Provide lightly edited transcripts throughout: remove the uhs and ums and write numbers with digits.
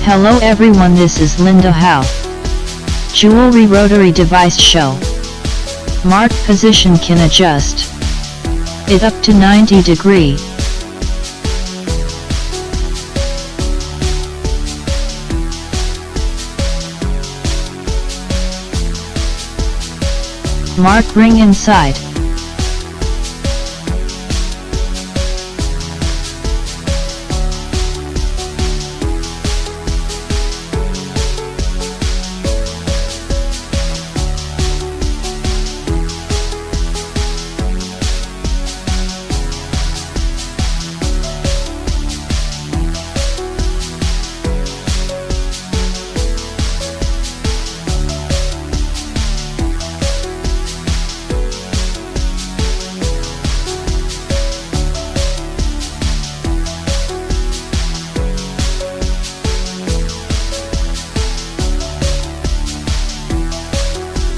Hello everyone, this is Linda How. Jewelry rotary device show. Mark position can adjust it up to 90 degree. Mark ring inside.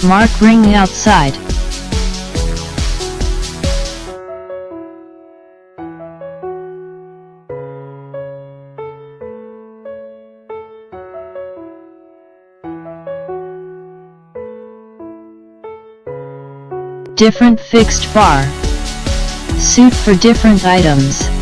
Mark ring outside. Different fixed bar. Suit for different items.